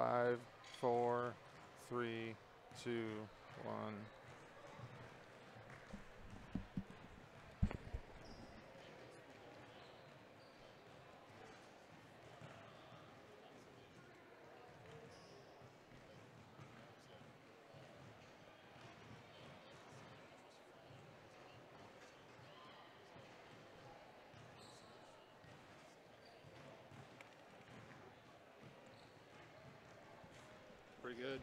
5, 4, 3, 2, 1. Pretty good.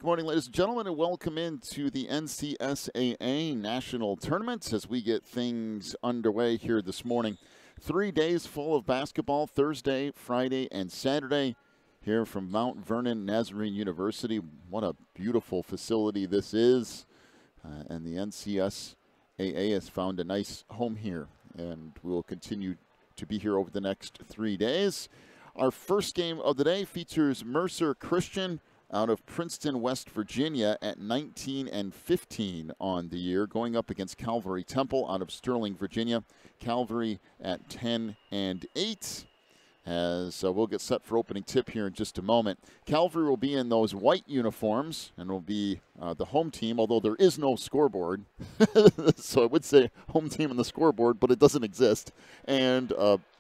Good morning, ladies and gentlemen, and welcome into the NCSAA National Tournament as we get things underway here this morning. 3 days full of basketball, Thursday, Friday, and Saturday here from Mount Vernon Nazarene University. What a beautiful facility this is, and the NCSAA has found a nice home here, and we will continue to be here over the next 3 days. Our first game of the day features Mercer Christian out of Princeton, West Virginia at 19-15 on the year, going up against Calvary Temple out of Sterling, Virginia. Calvary at 10-8. As we'll get set for opening tip here in just a moment. Calvary will be in those white uniforms and will be the home team, although there is no scoreboard. So I would say home team on the scoreboard, but it doesn't exist. And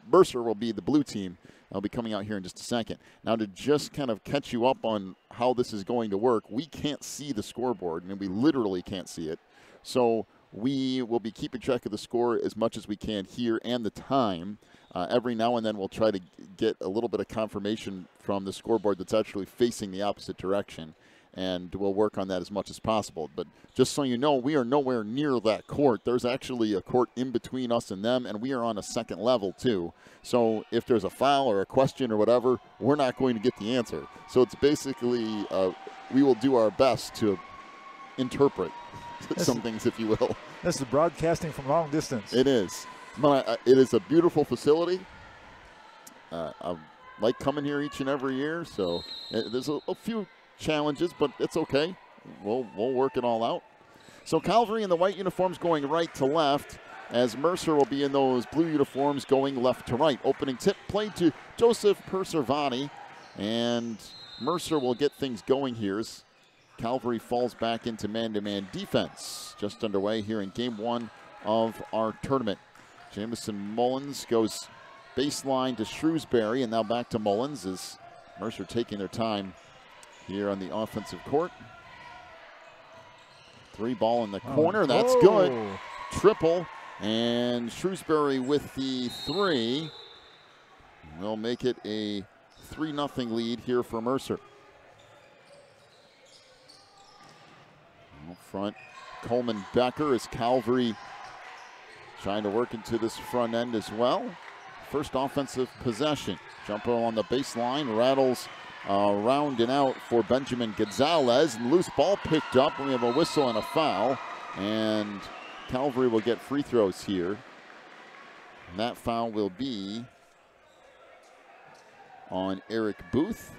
Mercer will be the blue team. I'll be coming out here in just a second. Now, to just kind of catch you up on how this is going to work, we can't see the scoreboard, and we literally can't see it. So we will be keeping track of the score as much as we can here and the time. Every now and then we'll try to get a little bit of confirmation from the scoreboard that's actually facing the opposite direction, and we'll work on that as much as possible. But just so you know, we are nowhere near that court. There's actually a court in between us and them, and we are on a second level too. So if there's a foul or a question or whatever, we're not going to get the answer. So it's basically we will do our best to interpret some things, if you will. This is broadcasting from long distance. It is. But it is a beautiful facility. I like coming here each and every year, so there's a few challenges, but it's okay. We'll work it all out. So Calvary in the white uniforms going right to left, as Mercer will be in those blue uniforms going left to right. Opening tip played to Joseph Perservani, and Mercer will get things going here as Calvary falls back into man-to-man defense. Just underway here in game one of our tournament. Jamison Mullins goes baseline to Shrewsbury, and now back to Mullins as Mercer taking their time here on the offensive court. 3 ball in the corner. That's good. Triple, and Shrewsbury with the 3. They'll make it a 3-0 lead here for Mercer. Up front, Coleman Becker as Calvary trying to work into this front end as well. First offensive possession. Jumper on the baseline, rattles around and out for Benjamin Gonzalez. And loose ball picked up. We have a whistle and a foul. And Calvary will get free throws here. And that foul will be on Eric Booth.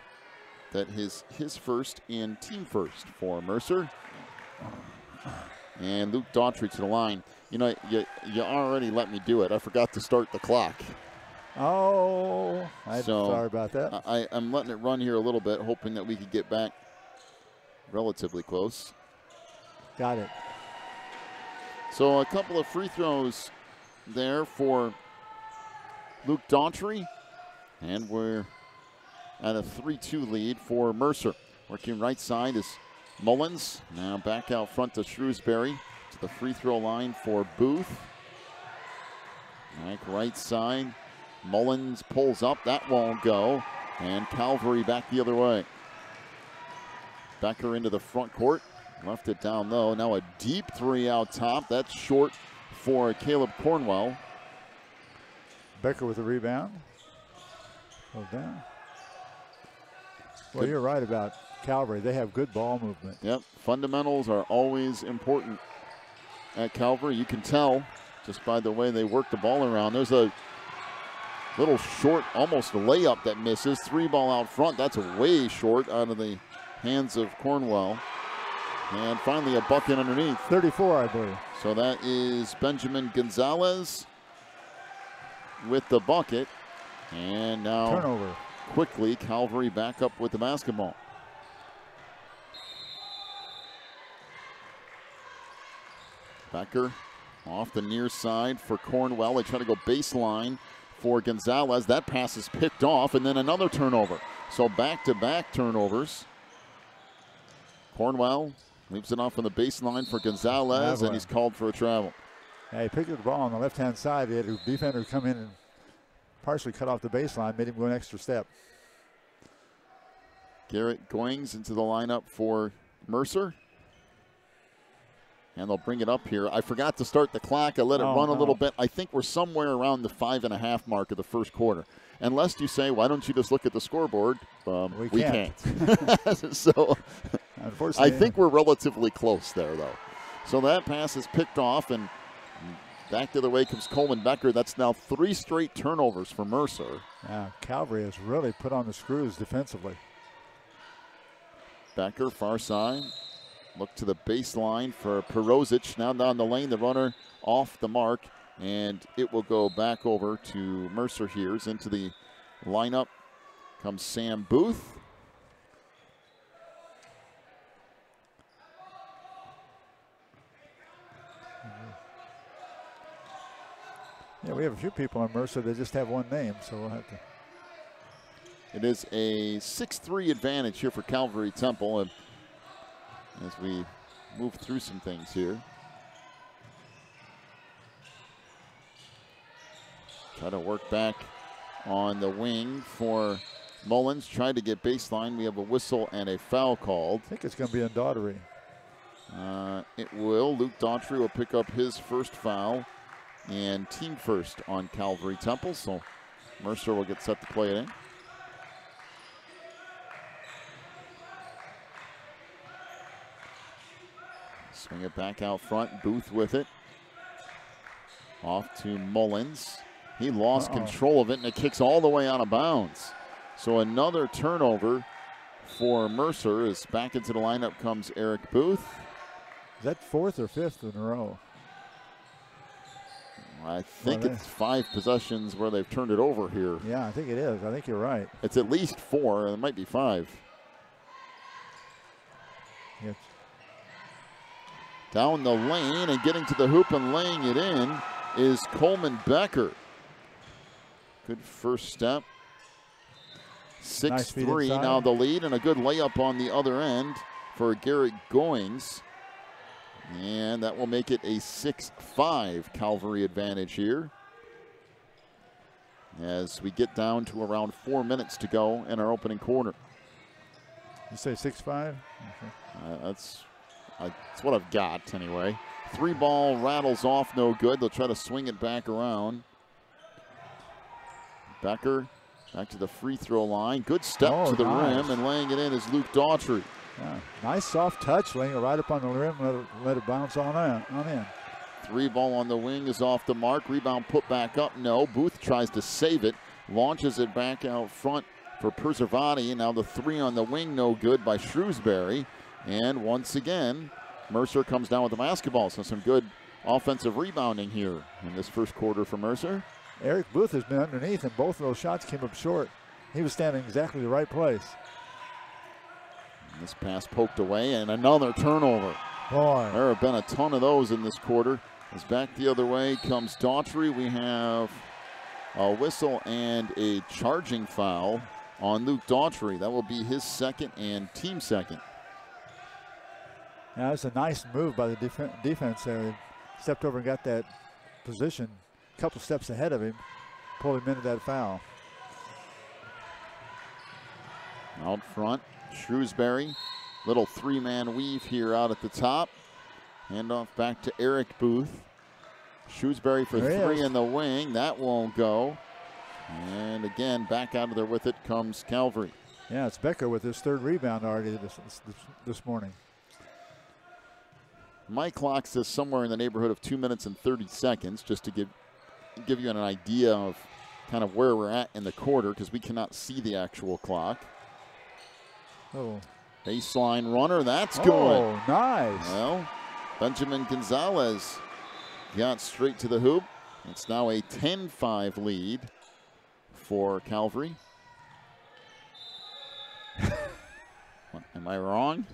That is his first and team first for Mercer. And Luke Daughtry to the line. You know, you already let me do it. I forgot to start the clock. Oh, I'm sorry about that. I'm letting it run here a little bit, hoping that we could get back relatively close. Got it. So a couple of free throws there for Luke Daughtry. And we're at a 3-2 lead for Mercer. Working right side is Mullins. Now back out front to Shrewsbury. To the free throw line for Booth. Back right side. Mullins pulls up. That won't go. And Calvary back the other way. Becker into the front court. Left it down low. Now a deep 3 out top. That's short for Caleb Cornwell. Becker with the rebound. Hold down. Well, you're right about Calvary. They have good ball movement. Yep. Fundamentals are always important at Calvary. You can tell just by the way they work the ball around. There's a little short, almost a layup that misses. 3 ball out front. That's way short out of the hands of Cornwell. And finally a bucket underneath. 34, I believe. So that is Benjamin Gonzalez with the bucket. And now turnover. Quickly, Calvary back up with the basketball. Becker off the near side for Cornwell. They try to go baseline for Gonzalez. That pass is picked off, and then another turnover. So back-to-back turnovers. Cornwell leaves it off on the baseline for Gonzalez, and he's called for a travel. Yeah, he picked up the ball on the left-hand side. He had a defender come in and partially cut off the baseline, made him go an extra step. Garrett Goings into the lineup for Mercer. And they'll bring it up here. I forgot to start the clock. I let it run a little bit. I think we're somewhere around the 5.5 mark of the first quarter. Unless you say, why don't you just look at the scoreboard? We can't. So I think we're relatively close there, though. So that pass is picked off, and back the other way comes Coleman Becker. That's now 3 straight turnovers for Mercer. Yeah, Calvary has really put on the screws defensively. Becker, far side. Look to the baseline for Perozic. Now down the lane, the runner off the mark, and it will go back over to Mercer here. Into the lineup comes Sam Booth. Yeah, we have a few people on Mercer that just have one name, so we'll have to. It is a 6-3 advantage here for Calvary Temple. And as we move through some things here. Try to work back on the wing for Mullins. Tried to get baseline. We have a whistle and a foul called. I think it's going to be on Daughtery. It will. Luke Daughtery will pick up his first foul and team first on Calvary Temple. So Mercer will get set to play it in. Swing it back out front. Booth with it. Off to Mullins. He lost control of it, and it kicks all the way out of bounds. So another turnover for Mercer. As back into the lineup comes Eric Booth. Is that 4th or 5th in a row? I think it's 5 possessions where they've turned it over here. Yeah, I think it is. I think you're right. It's at least 4. It might be 5. Yes. Down the lane and getting to the hoop and laying it in is Coleman Becker. Good first step. 6-3 now the lead, and a good layup on the other end for Garrett Goings. And that will make it a 6-5 Calvary advantage here. As we get down to around 4 minutes to go in our opening quarter. You say 6-5? Okay. That's what I've got anyway. 3 ball rattles off, no good. They'll try to swing it back around. Becker back to the free throw line. Good step to the rim, and laying it in is Luke Daughtery. Yeah. Nice soft touch, laying it right up on the rim, let it bounce on in. 3 ball on the wing is off the mark. Rebound put back up, no. Booth tries to save it, launches it back out front for Preservati. Now the 3 on the wing, no good by Shrewsbury. And once again, Mercer comes down with the basketball. So some good offensive rebounding here in this first quarter for Mercer. Eric Booth has been underneath, and both of those shots came up short. He was standing exactly the right place. And this pass poked away, and another turnover. Boy. There have been a ton of those in this quarter. As back the other way comes Daughtery. We have a whistle and a charging foul on Luke Daughtery. That will be his second and team second. Now, that's a nice move by the defense there. They stepped over and got that position a couple steps ahead of him, pulled him into that foul. Out front, Shrewsbury. Little 3-man weave here out at the top. Handoff back to Eric Booth. Shrewsbury for 3 in the wing. That won't go. And again, back out of there with it comes Calvary. Yeah, it's Becker with his 3rd rebound already this morning. My clock says somewhere in the neighborhood of 2 minutes and 30 seconds, just to give you an idea of kind of where we're at in the quarter, because we cannot see the actual clock. Oh. Baseline runner, that's good. Oh, nice. Well, Benjamin Gonzalez got straight to the hoop. It's now a 10-5 lead for Calvary. What, am I wrong?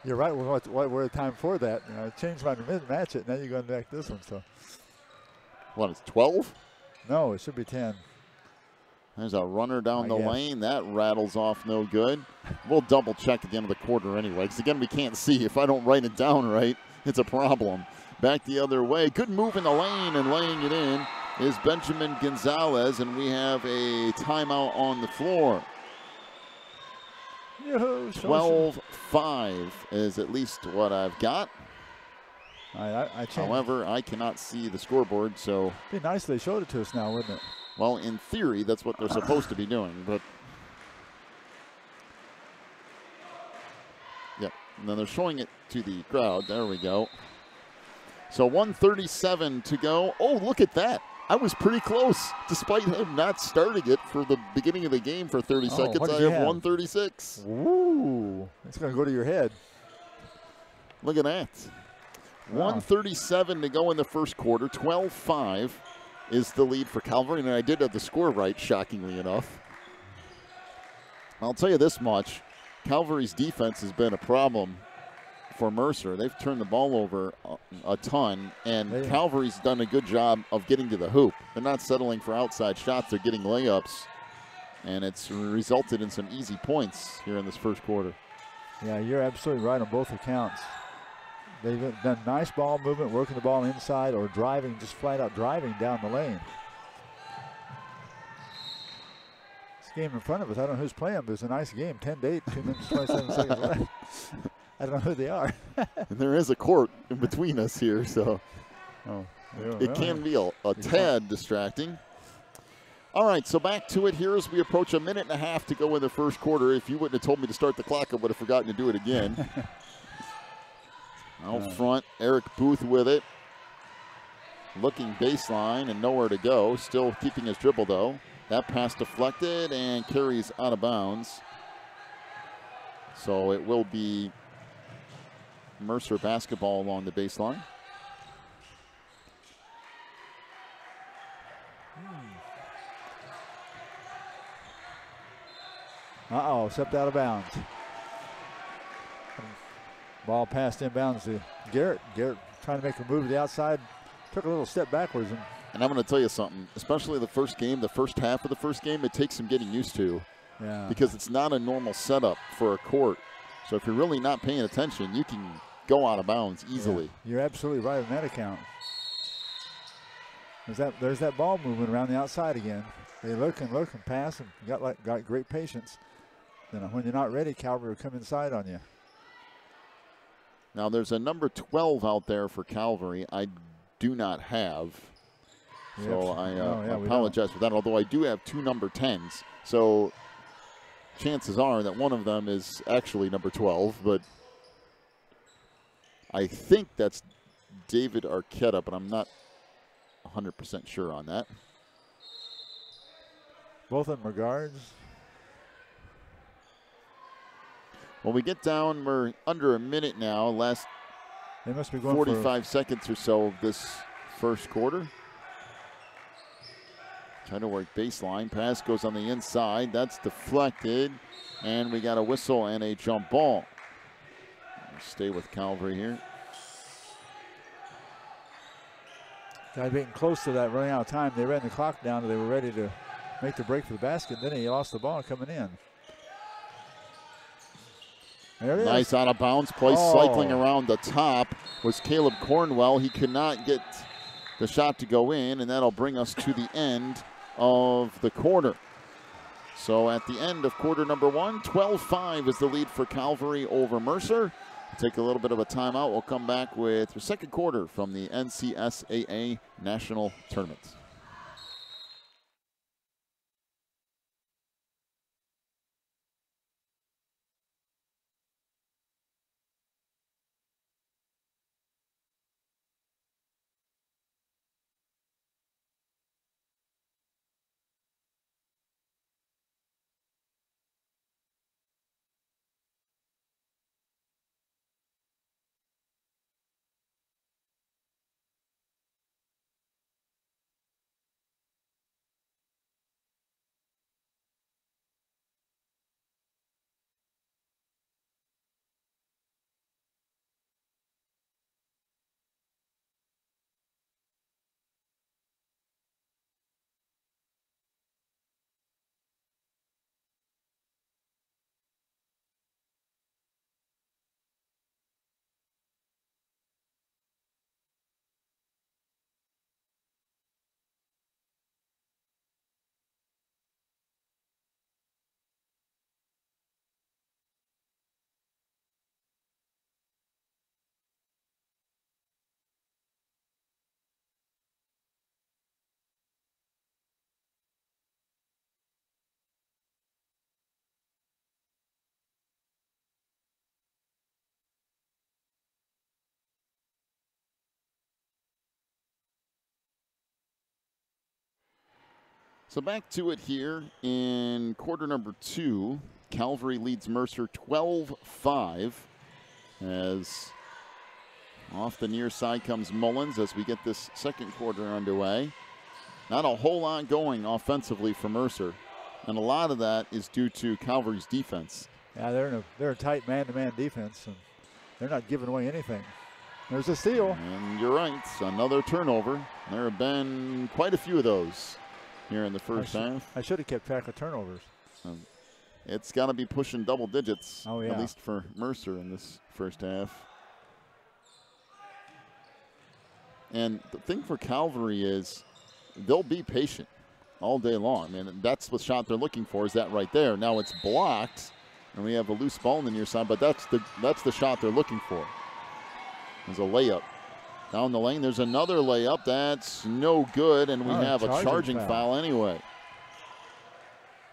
You're right. What we're time for that? You know, I changed my match it. Now you're going back this one. So. What, it's 12? No, it should be 10. There's a runner down the lane. That rattles off no good. We'll double check at the end of the quarter anyway, because again, we can't see. If I don't write it down right, it's a problem. Back the other way. Good move in the lane, and laying it in is Benjamin Gonzalez, and we have a timeout on the floor. Yoo-hoo, 12-5 is at least what I've got. I changed. However, I cannot see the scoreboard, so. It'd be nice if they showed it to us now, wouldn't it? Well, in theory, that's what they're supposed to be doing, but. Yep, and then they're showing it to the crowd. There we go. So 1:37 to go. Oh, look at that. I was pretty close, despite him not starting it for the beginning of the game for 30 seconds. What I did you have have? 136. Ooh, it's going to go to your head. Look at that. Wow. 1:37 to go in the first quarter. 12-5 is the lead for Calvary, and I did have the score right, shockingly enough. I'll tell you this much. Calvary's defense has been a problem for Mercer. They've turned the ball over a ton, and Calvary's done a good job of getting to the hoop. They're not settling for outside shots. They're getting layups, and it's resulted in some easy points here in this first quarter. Yeah, you're absolutely right on both accounts. They've done nice ball movement, working the ball inside, or driving, just flat out driving down the lane. This game in front of us, I don't know who's playing, but it's a nice game. 10-8, 2 minutes, 27 seconds left. I don't know who they are. And there is a court in between us here, so it can be a tad distracting. All right, so back to it here as we approach a minute and a half to go in the first quarter. If you wouldn't have told me to start the clock, I would have forgotten to do it again. Out front, Eric Booth with it. Looking baseline and nowhere to go. Still keeping his dribble, though. That pass deflected and carries out of bounds. So it will be Mercer basketball along the baseline. Uh-oh, stepped out of bounds. Ball passed inbounds to Garrett. Garrett trying to make a move to the outside. Took a little step backwards. And I'm going to tell you something, especially the first game, the first half of the first game, it takes some getting used to. Yeah. Because it's not a normal setup for a court. So if you're really not paying attention, you can go out of bounds easily. Yeah, you're absolutely right on that account. There's that ball movement around the outside again. They look and pass and got great patience. Then when you're not ready, Calvary will come inside on you. Now there's a number 12 out there for Calvary I do not have. So I apologize for that, although I do have 2 number 10s. So chances are that one of them is actually number 12, but I think that's David Arquetta, but I'm not 100% sure on that. Both of them are guards. When we get down, we're under a minute now, last they must be going 45 seconds or so of this first quarter. Trying to work baseline. Pass goes on the inside. That's deflected. And we got a whistle and a jump ball. Stay with Calvary here. Guy getting close to that, running out of time. They ran the clock down and they were ready to make the break for the basket. Then he lost the ball coming in. There it is. Nice out of bounds play. Cycling around the top was Caleb Cornwell. He could not get the shot to go in, and that'll bring us to the end of the quarter. So at the end of quarter number 1, 12-5 is the lead for Calvary over Mercer. Take a little bit of a timeout. We'll come back with the second quarter from the NCSAA National Tournament. So back to it here in quarter number 2. Calvary leads Mercer 12-5 as off the near side comes Mullins as we get this second quarter underway. Not a whole lot going offensively for Mercer, and a lot of that is due to Calvary's defense. Yeah, they're a tight man-to-man defense, and they're not giving away anything. There's a steal. And you're right, another turnover. There have been quite a few of those here in the first half. I should have kept track of turnovers. It's got to be pushing double digits, oh, yeah, at least for Mercer in this first half. And the thing for Calvary is they'll be patient all day long. I mean, that's the shot they're looking for, is that right there. Now it's blocked, and we have a loose ball on the near side, but that's the shot they're looking for. There's a layup. Down the lane, there's another layup. That's no good, and we have a charging foul anyway.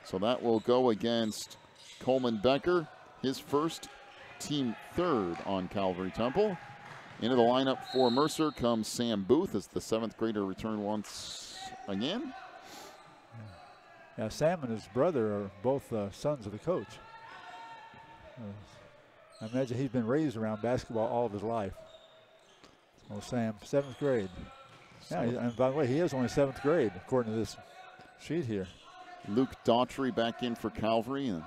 So that will go against Coleman Becker, his first, team third on Calvary Temple. Into the lineup for Mercer comes Sam Booth as the 7th grader return once again. Yeah, Sam and his brother are both sons of the coach. I imagine he's been raised around basketball all of his life. Oh, Sam, 7th grade. Yeah, and by the way, he is only 7th grade according to this sheet here. Luke Daughtry back in for Calvary, and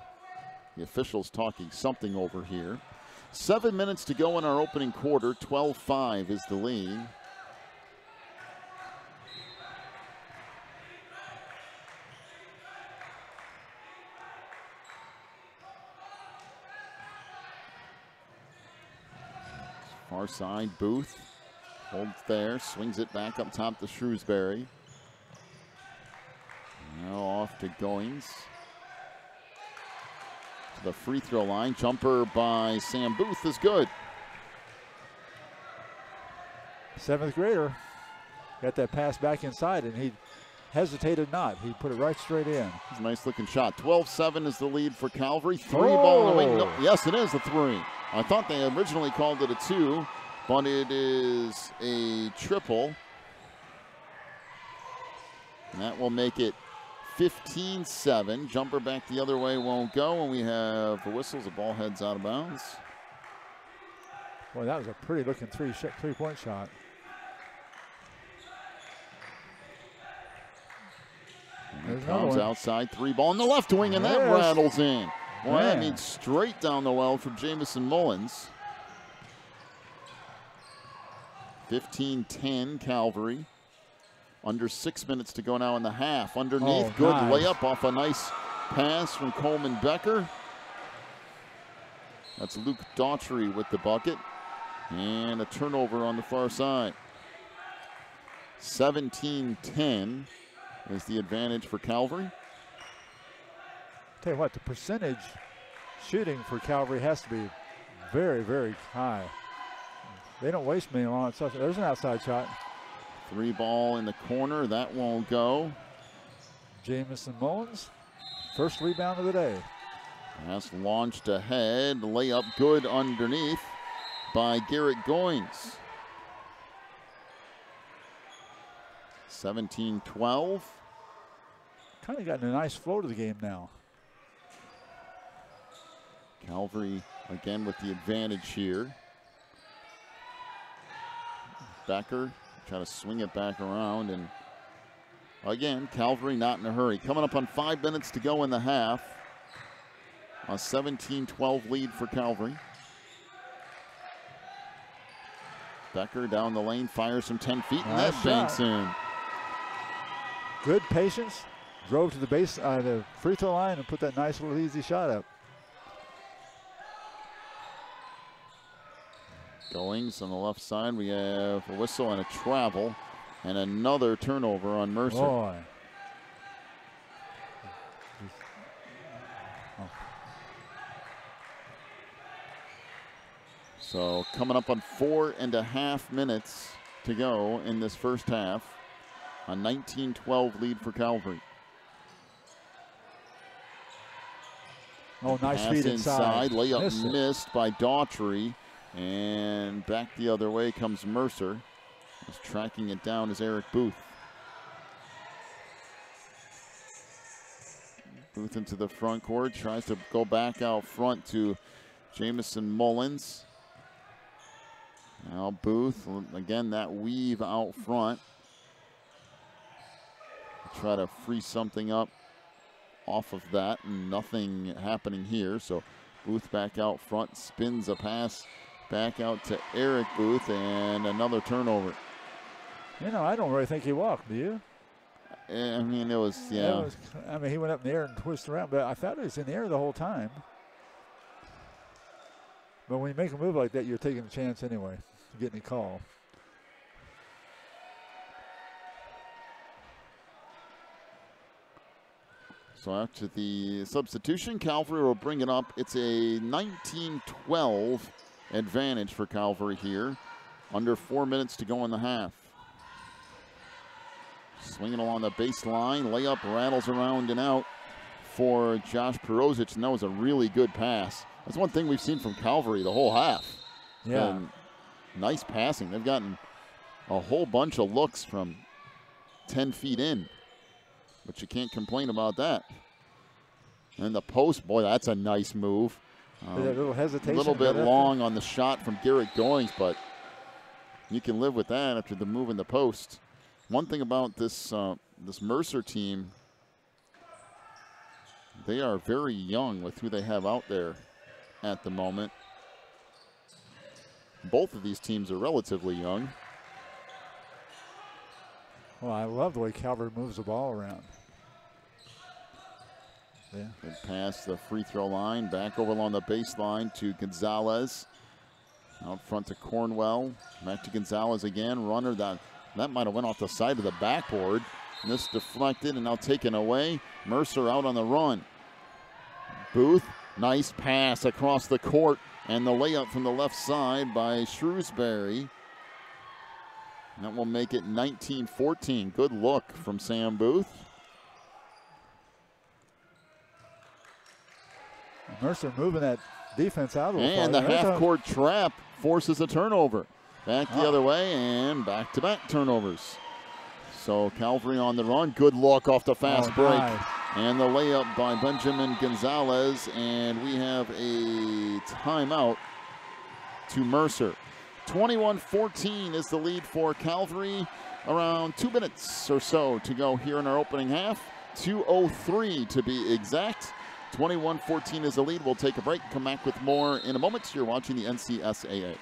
the officials talking something over here. 7 minutes to go in our opening quarter. 12-5 is the lead. Far side, Booth holds there, swings it back up top to Shrewsbury. Now off to Goings. To the free throw line. Jumper by Sam Booth is good. 7th grader got that pass back inside, and he hesitated not. He put it right straight in. It's a nice looking shot. 12-7 is the lead for Calvary. Three ball away. No, yes, it is a 3. I thought they originally called it a 2, but it is a triple. And that will make it 15-7. Jumper back the other way won't go, and we have the whistles. The ball heads out of bounds. Boy, that was a pretty looking three-point shot. And it comes outside, 3 ball in the left wing, and that rattles in. Boy, that means straight down the well from Jamison Mullins. 15-10 Calvary. Under 6 minutes to go now in the half. Underneath, good layup off a nice pass from Coleman Becker. That's Luke Daughtry with the bucket. And a turnover on the far side. 17-10 is the advantage for Calvary. Tell you what, the percentage shooting for Calvary has to be very, very high. They don't waste many long shots. There's an outside shot. 3 ball in the corner. That won't go. Jamison Mullins, first rebound of the day. Pass launched ahead. Layup good underneath by Garrett Goings. 17-12. Kind of gotten a nice flow to the game now. Calvary again with the advantage here. Becker trying to swing it back around, and again, Calvary not in a hurry. Coming up on 5 minutes to go in the half. A 17-12 lead for Calvary. Becker down the lane, fires from 10 feet, and that banks in. Good patience. Drove to the base, the free throw line, and put that nice little easy shot up. Goings on the left side. We have a whistle and a travel, and another turnover on Mercer. Boy. So coming up on 4.5 minutes to go in this first half. A 19-12 lead for Calvary. Oh, nice Pass feed inside. Layup missed by Daughtry. And back the other way comes Mercer. Just tracking it down is Eric Booth. Booth into the front court, tries to go back out front to Jamison Mullins. Now Booth, again, that weave out front. Try to free something up off of that, and nothing happening here. So Booth back out front, spins a pass back out to Eric Booth, and another turnover. You know, I don't really think he walked, do you? I mean, it was, yeah. I mean, he went up in the air and twisted around, but I thought he was in the air the whole time. But when you make a move like that, you're taking a chance anyway to get any call. So after the substitution, Calvary will bring it up. It's a 19-12 advantage for Calvary here. Under 4 minutes to go in the half. Swinging along the baseline. Layup rattles around and out for Josh Perozic, and that was a really good pass. That's one thing we've seen from Calvary the whole half. Yeah. Nice passing. They've gotten a whole bunch of looks from 10 feet in, but you can't complain about that. And the post, boy, that's a nice move. A little hesitation. A little bit long on the shot from Garrett Goings, but you can live with that after the move in the post. One thing about this this Mercer team, they are very young with who they have out there at the moment. Both of these teams are relatively young. Well, I love the way Calvary moves the ball around. Yeah. Good pass the free throw line, back over along the baseline to Gonzalez. Out front to Cornwell, back to Gonzalez again. Runner, that might have went off the side of the backboard. And this deflected and now taken away. Mercer out on the run. Booth, nice pass across the court, and the layup from the left side by Shrewsbury. That will make it 19-14. Good look from Sam Booth. Mercer moving that defense out a little And the half-court trap forces a turnover. Back the other way, and back-to-back turnovers. So Calvary on the run. Good look off the fast break. Nice. And the layup by Benjamin Gonzalez. And we have a timeout to Mercer. 21-14 is the lead for Calvary. Around 2 minutes or so to go here in our opening half. 2:03 to be exact. 21-14 is the lead. We'll take a break. Come back with more in a moment. You're watching the NCSAA.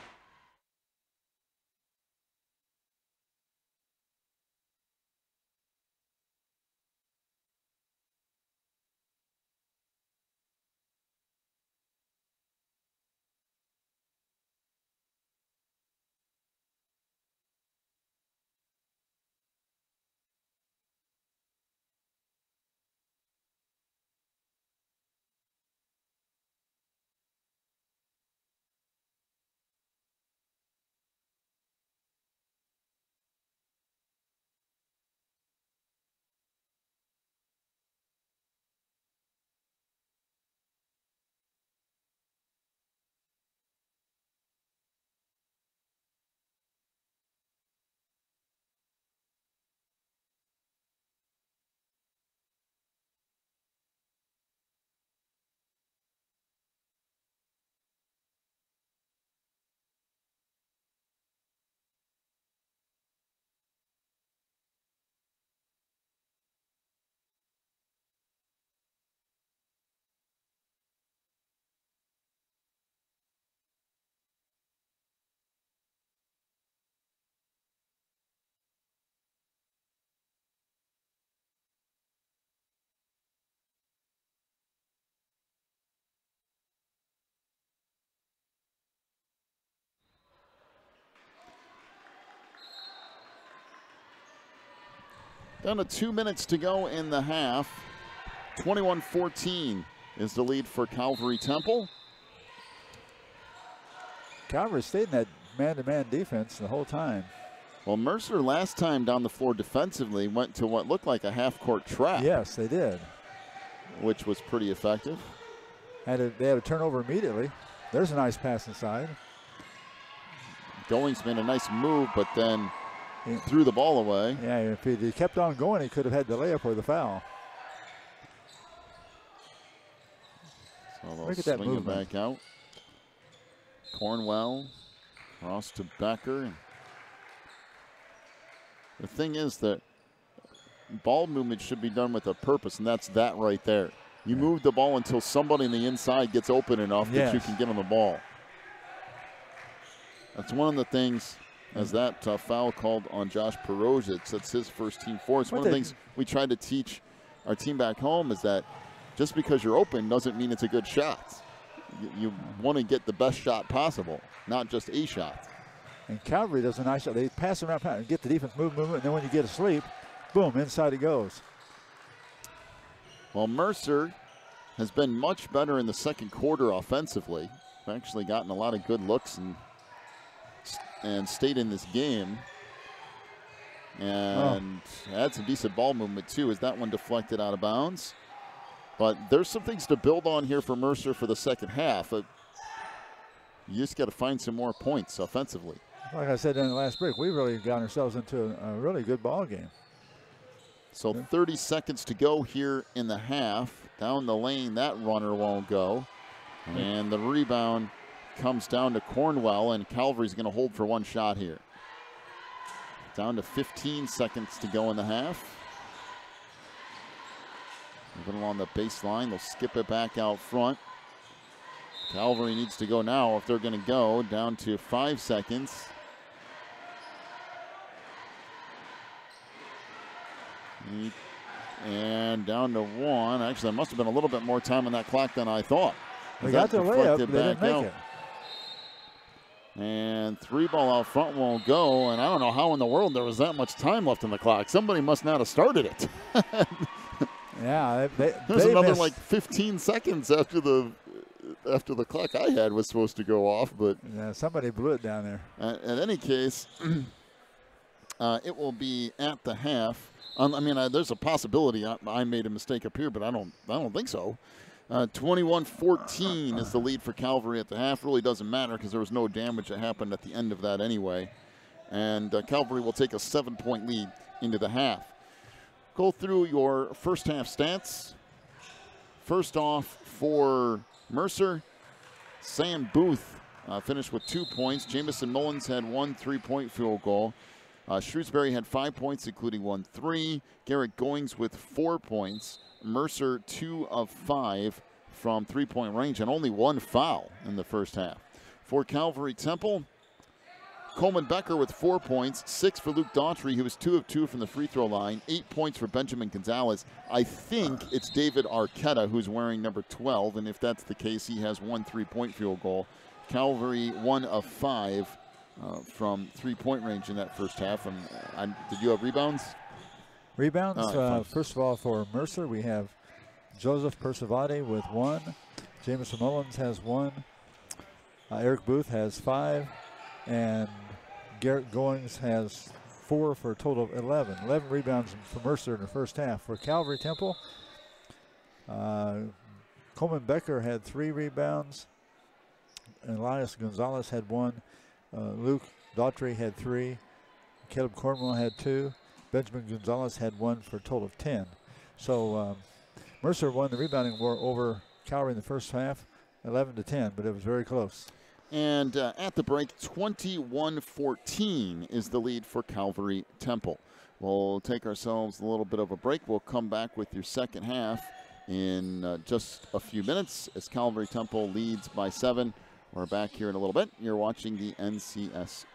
Down to 2 minutes to go in the half. 21-14 is the lead for Calvary Temple. Calvary stayed in that man-to-man defense the whole time. Well, Mercer last time down the floor defensively went to what looked like a half-court trap. Yes, they did. Which was pretty effective. They had a turnover immediately. There's a nice pass inside. Goings made a nice move, but then threw the ball away. Yeah, if he kept on going, he could have had the layup or the foul. Although Look at that swinging movement. back out. Cornwell, cross to Becker. The thing is that ball movement should be done with a purpose, and that's that right there. You move the ball until somebody on the inside gets open enough that you can get on the ball. That's one of the things, as that foul called on Josh Perosic. That's his first team foul. It's one of the things we try to teach our team back home is that just because you're open doesn't mean it's a good shot. You want to get the best shot possible, not just a shot. And Calvary does a nice job. They pass around and get the defense movement, and then when you get asleep, boom, inside it goes. Well, Mercer has been much better in the second quarter offensively. They've actually gotten a lot of good looks and stayed in this game. And had some decent ball movement, too, as that one deflected out of bounds. But there's some things to build on here for Mercer for the second half. You just got to find some more points offensively. Like I said in the last break, we really got ourselves into a really good ball game. So 30 seconds to go here in the half. Down the lane, that runner won't go. And the rebound comes down to Cornwell, and Calvary's going to hold for one shot here. Down to 15 seconds to go in the half. Moving along the baseline, they'll skip it back out front. Calvary needs to go now if they're going to go. Down to 5 seconds. And down to 1. Actually, there must have been a little bit more time on that clock than I thought. They got the layup, they didn't make it. And 3 ball out front won't go. And I don't know how in the world there was that much time left on the clock. Somebody must not have started it. Yeah, there's another like 15 seconds after the clock I had was supposed to go off, but yeah, somebody blew it down there. In any case, it will be at the half. I mean, there's a possibility I made a mistake up here, but I don't think so. 21-14 is the lead for Calvary at the half. Really doesn't matter because there was no damage that happened at the end of that anyway. And Calvary will take a 7-point lead into the half. Go through your first half stats. First off for Mercer, Sam Booth finished with 2 points. Jamison Mullins had 1 3-point field goal. Shrewsbury had 5 points, including 1 3. Garrett Goings with 4 points. Mercer 2 of 5 from 3-point range and only 1 foul in the first half. For Calvary Temple, Coleman Becker with 4 points, 6 for Luke Daughtry, who was 2 of 2 from the free throw line, 8 points for Benjamin Gonzalez. I think it's David Arquetta who's wearing number 12, and if that's the case, he has 1 3-point field goal. Calvary 1 of 5 from 3-point range in that first half. And did you have rebounds? Rebounds, first of all, for Mercer, we have Joseph Persivade with 1. Jamison Mullins has 1. Eric Booth has 5. And Garrett Goings has 4 for a total of 11. 11 rebounds for Mercer in the first half. For Calvary Temple, Coleman Becker had 3 rebounds. Elias Gonzalez had 1. Luke Daughtry had 3. Caleb Cornwell had 2. Benjamin Gonzalez had 1 for a total of 10. So Mercer won the rebounding war over Calvary in the first half, 11-10, but it was very close. And at the break, 21-14 is the lead for Calvary Temple. We'll take ourselves a little bit of a break. We'll come back with your second half in just a few minutes as Calvary Temple leads by 7. We're back here in a little bit. You're watching the NCSAA.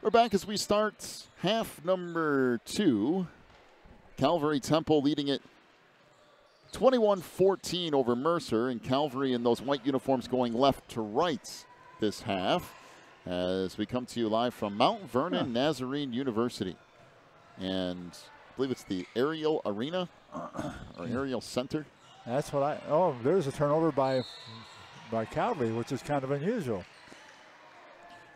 We're back as we start half number 2. Calvary Temple leading it 21-14 over Mercer, and Calvary in those white uniforms going left to right this half as we come to you live from Mount Vernon Nazarene University. And I believe it's the Ariel Arena or Ariel Center. That's what there's a turnover by Calvary, which is kind of unusual.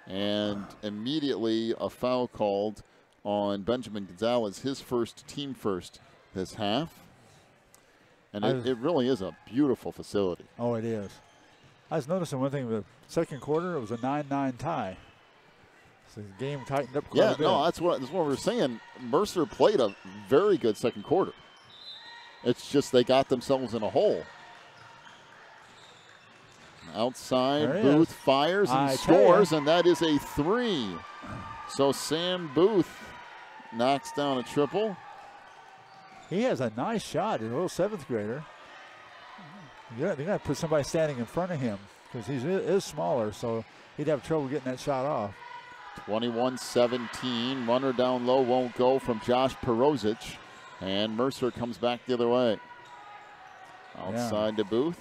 And immediately a foul called on Benjamin Gonzalez, his first, team first this half. And it really is a beautiful facility. Oh, it is. I was noticing one thing in the second quarter, it was a 9-9 tie. So the game tightened up quite a bit. No, that's what we were saying. Mercer played a very good second quarter. It's just they got themselves in a hole. Outside, Booth fires and scores, and that is a 3. So Sam Booth knocks down a triple. He has a nice shot, a little 7th grader. They're going to put somebody standing in front of him because he is smaller, so he'd have trouble getting that shot off. 21-17, runner down low won't go from Josh Perozic, and Mercer comes back the other way. Outside to Booth.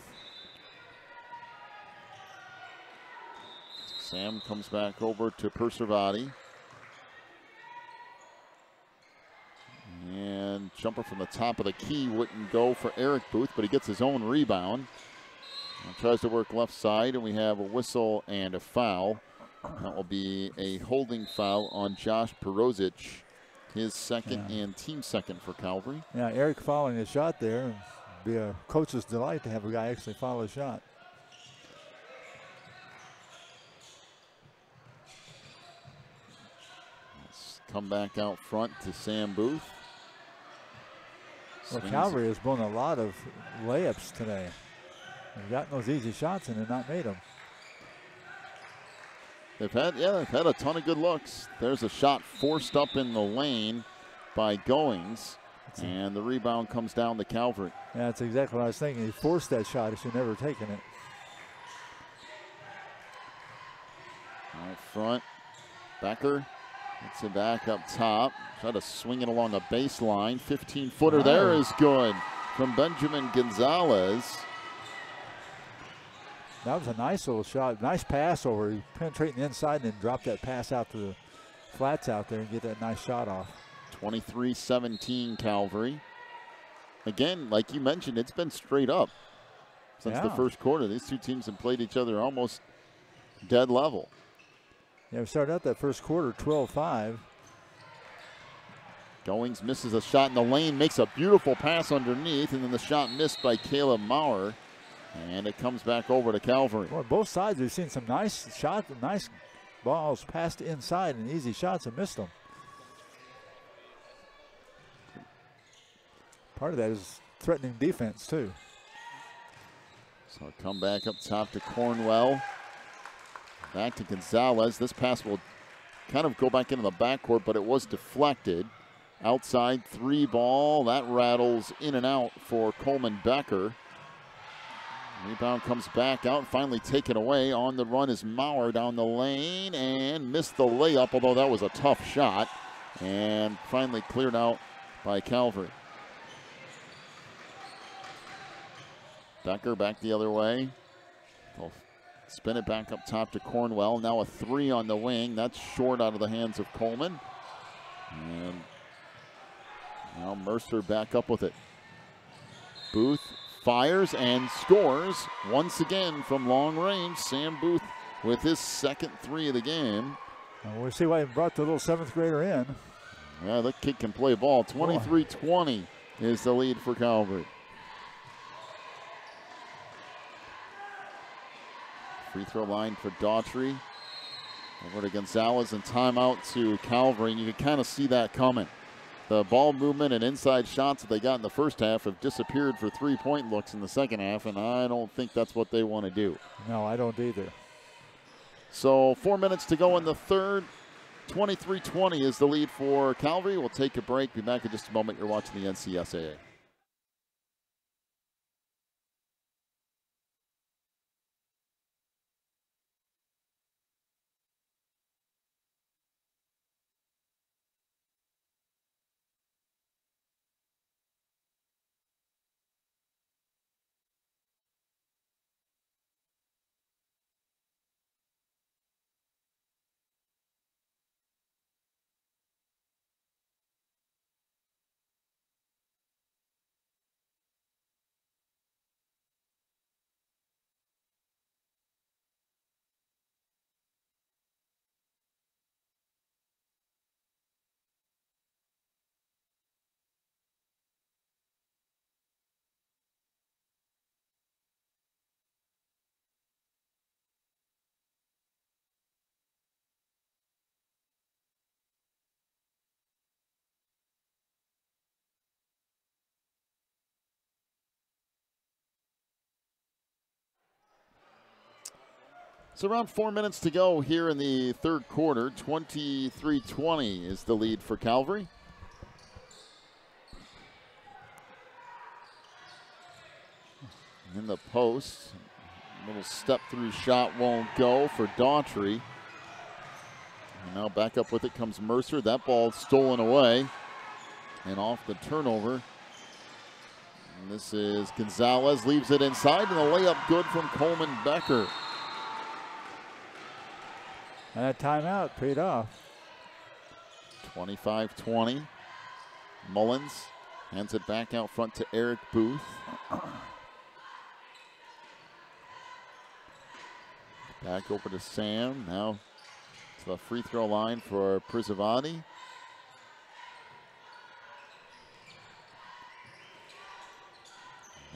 Sam comes back over to Perservati. And jumper from the top of the key wouldn't go for Eric Booth, but he gets his own rebound. And tries to work left side, and we have a whistle and a foul. That will be a holding foul on Josh Perozic, his second and team second for Calvary. Yeah, Eric fouling his shot there. It'd be a coach's delight to have a guy actually foul a shot. Let's come back out front to Sam Booth. Well, Calvary has blown a lot of layups today. They've gotten those easy shots and they've not made them. They've had a ton of good looks. There's a shot forced up in the lane by Goings, and the rebound comes down to Calvary. Yeah, that's exactly what I was thinking. He forced that shot. He should never have taken it. Out front, Becker gets it back up top. Try to swing it along the baseline. 15-footer there is good from Benjamin Gonzalez. That was a nice little shot. Nice pass over. He penetrating the inside and then drop that pass out to the flats out there and get that nice shot off. 23-17 Calvary. Again, like you mentioned, it's been straight up since the first quarter. These two teams have played each other almost dead level. Yeah, we started out that first quarter 12-5. Goings misses a shot in the lane, makes a beautiful pass underneath, and then the shot missed by Caleb Maurer. And it comes back over to Calvary. Well, both sides, we've seen some nice shots, nice balls passed inside and easy shots and missed them. Part of that is threatening defense, too. So come back up top to Cornwell. Back to Gonzalez. This pass will kind of go back into the backcourt, but it was deflected. Outside 3 ball. That rattles in and out for Coleman Becker. Rebound comes back out, finally taken away. On the run is Maurer down the lane and missed the layup, although that was a tough shot. And finally cleared out by Calvary. Becker back the other way. They'll spin it back up top to Cornwell. Now a 3 on the wing. That's short out of the hands of Coleman. And now Mercer back up with it. Booth fires and scores once again from long range. Sam Booth with his second 3 of the game. And we'll see why he brought the little 7th grader in. Yeah, that kid can play ball. 23-20 is the lead for Calvary. Free throw line for Daughtry. Over to Gonzalez and timeout to Calvary. And you can kind of see that coming. The ball movement and inside shots that they got in the first half have disappeared for 3-point looks in the second half, and I don't think that's what they want to do. No, I don't either. So 4 minutes to go in the third. 23-20 is the lead for Calvary. We'll take a break. Be back in just a moment. You're watching the NCSAA. So around 4 minutes to go here in the third quarter. 23-20 is the lead for Calvary. In the post, little step through shot won't go for Daughtry. And now back up with it comes Mercer. That ball stolen away and off the turnover. And this is Gonzalez, leaves it inside, and the layup good from Coleman Becker. And that timeout paid off. 25-20. Mullins hands it back out front to Eric Booth. Back over to Sam. Now to the free throw line for Prizavati.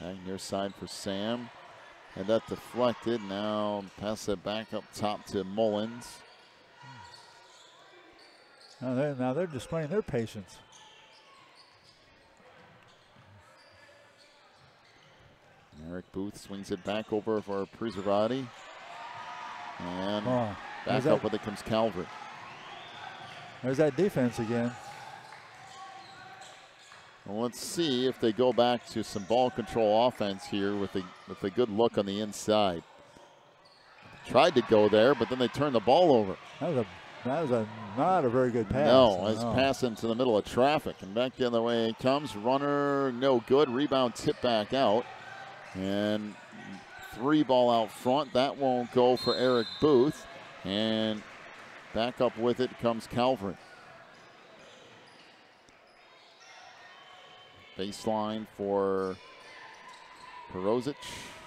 Back near side for Sam. And that deflected. Now pass it back up top to Mullins. Now they're displaying their patience. Eric Booth swings it back over for Prizavati. And back up with it comes Calvary. There's that defense again. Well, let's see if they go back to some ball control offense here with a good look on the inside. Tried to go there, but then they turned the ball over. That was not a very good pass. No, it's pass into the middle of traffic. And back the other way it comes. Runner, no good. Rebound tip back out. And 3 ball out front. That won't go for Eric Booth. And back up with it comes Calvary. Baseline for Perozic.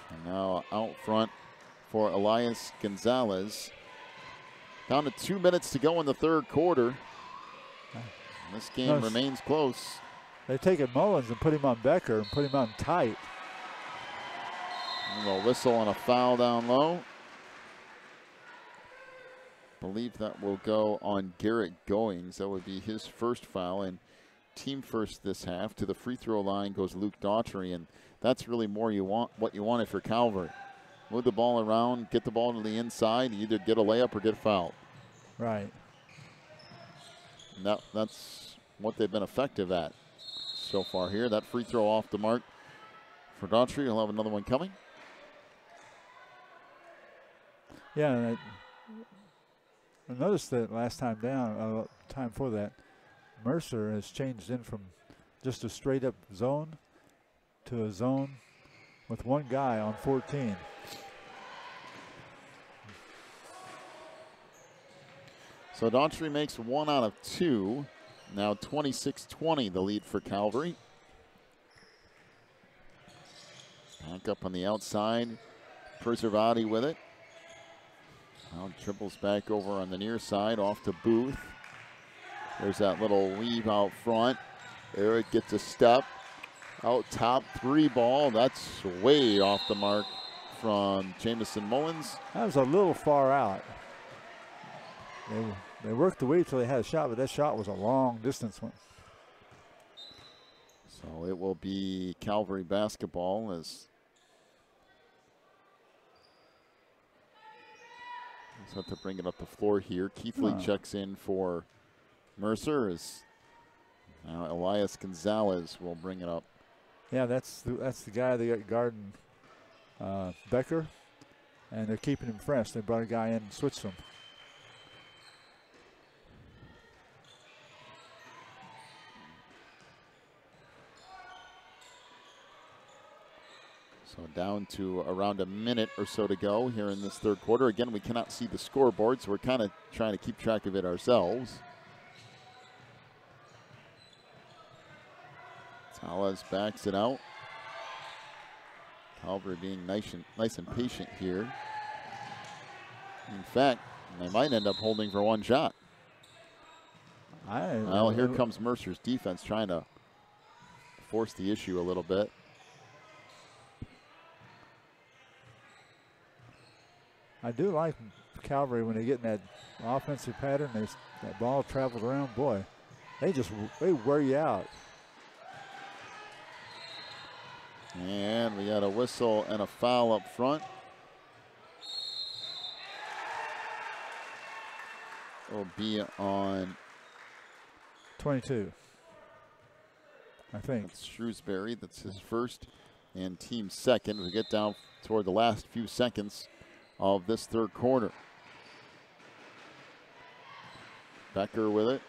And now out front for Elias Gonzalez. Down to 2 minutes to go in the third quarter. This game remains close. They've taken Mullins and put him on Becker and put him on tight. A little whistle and a foul down low. Believe that will go on Garrett Goings. That would be his first foul and team first this half. To the free throw line goes Luke Daughtry, and that's really more what you wanted for Calvary. Move the ball around, get the ball to the inside, either get a layup or get fouled. Right. And that's what they've been effective at so far here. That free throw off the mark for Daughtry. He'll have another one coming. Yeah, I noticed that last time down, time for that, Mercer has changed in from just a straight up zone to a zone with one guy on 14. So Daughtry makes 1 out of 2. Now 26-20 the lead for Calvary. Back up on the outside. Prizavati with it. Now dribbles back over on the near side off to Booth. There's that little weave out front. Eric gets a step. Out top, 3 ball. That's way off the mark from Jamison Mullins. That was a little far out. They worked the weave till they had a shot, but that shot was a long distance one. So it will be Calvary basketball as let's have to bring it up the floor here. Keithley checks in for Mercer as now Elias Gonzalez will bring it up. Yeah, that's the guy they got guarding Becker, and they're keeping him fresh. They brought a guy in and switched him. So down to around a minute or so to go here in this third quarter. Again, we cannot see the scoreboard, so we're kind of trying to keep track of it ourselves. Talas backs it out. Calvary being nice and patient here. In fact, they might end up holding for one shot. Well, here comes Mercer's defense trying to force the issue a little bit. I do like Calvary when they get in that offensive pattern. That ball travels around. Boy, they wear you out. And we got a whistle and a foul up front. will be on 22, I think. that's Shrewsbury. That's his first and team second. We get down toward the last few seconds of this third quarter. Becker with it.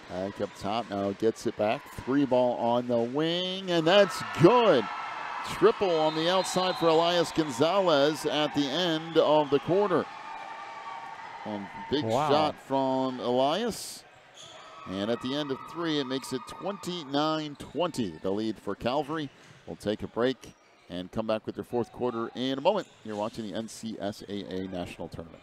Back up top, now gets it back. 3 ball on the wing, and that's good. Triple on the outside for Elias Gonzalez at the end of the quarter. Big shot from Elias. And at the end of 3, it makes it 29-20. The lead for Calvary. We'll take a break and come back with their fourth quarter in a moment. You're watching the NCSAA National Tournament.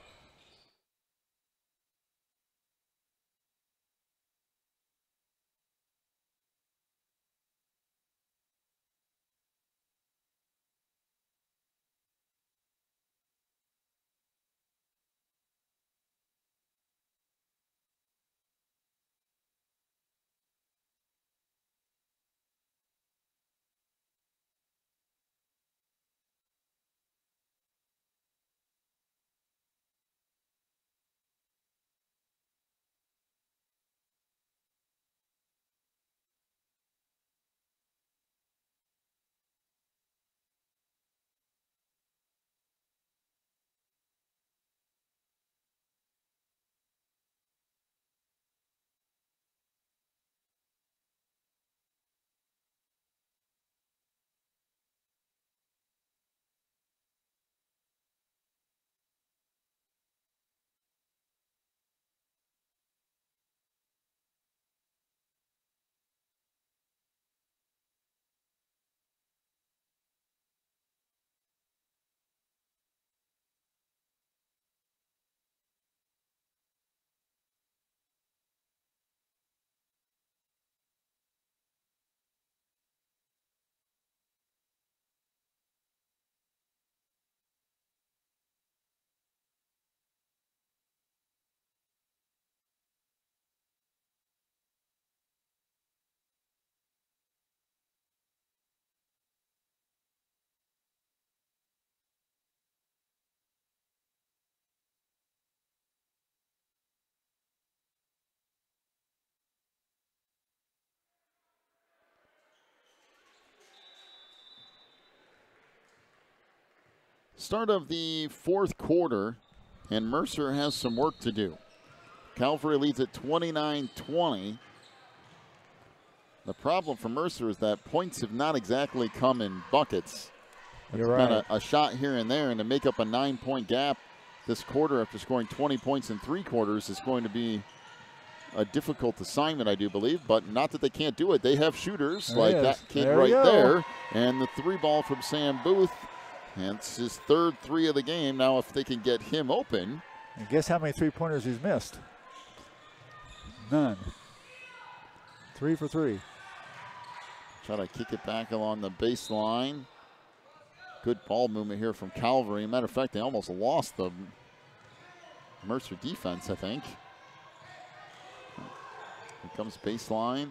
Start of the fourth quarter, and Mercer has some work to do. Calvary leads at 29-20. The problem for Mercer is that points have not exactly come in buckets. You're right. Been a shot here and there, and to make up a 9-point gap this quarter after scoring 20 points in 3 quarters is going to be a difficult assignment, I do believe, but not that they can't do it. They have shooters like that kid right there, and the 3 ball from Sam Booth. And it's his third 3 of the game. Now, if they can get him open. And guess how many 3-pointers he's missed? None. 3 for 3. Try to kick it back along the baseline. Good ball movement here from Calvary. Matter of fact, they almost lost the Mercer defense, I think. Here comes baseline.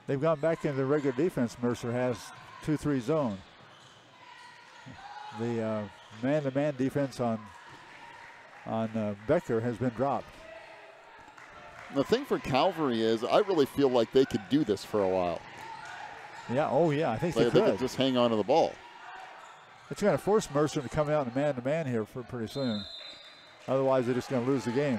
They've gone back into the regular defense. Mercer has 2-3 zone. The man-to-man defense on Becker has been dropped. The thing for Calvary is I really feel like they could do this for a while. Yeah, oh yeah, I think they They could. could just hang on to the ball. It's going to force Mercer to come out in man-to-man here for pretty soon. Otherwise, they're just going to lose the game.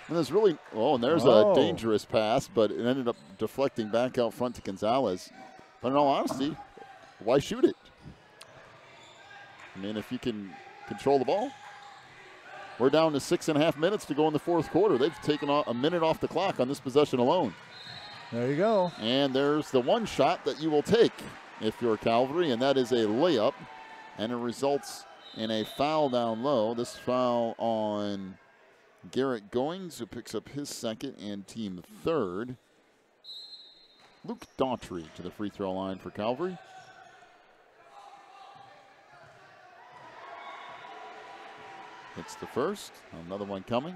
And there's really, and there's a dangerous pass, but it ended up deflecting back out front to Gonzalez. But in all honesty, why shoot it? I mean, if you can control the ball. We're down to 6.5 minutes to go in the fourth quarter. They've taken a minute off the clock on this possession alone. There you go. And there's the one shot that you will take if you're Calvary, and that is a layup. And it results in a foul down low. This foul on Garrett Goings, who picks up his second and team third. Luke Daughtry to the free throw line for Calvary. Hits the first. Another one coming.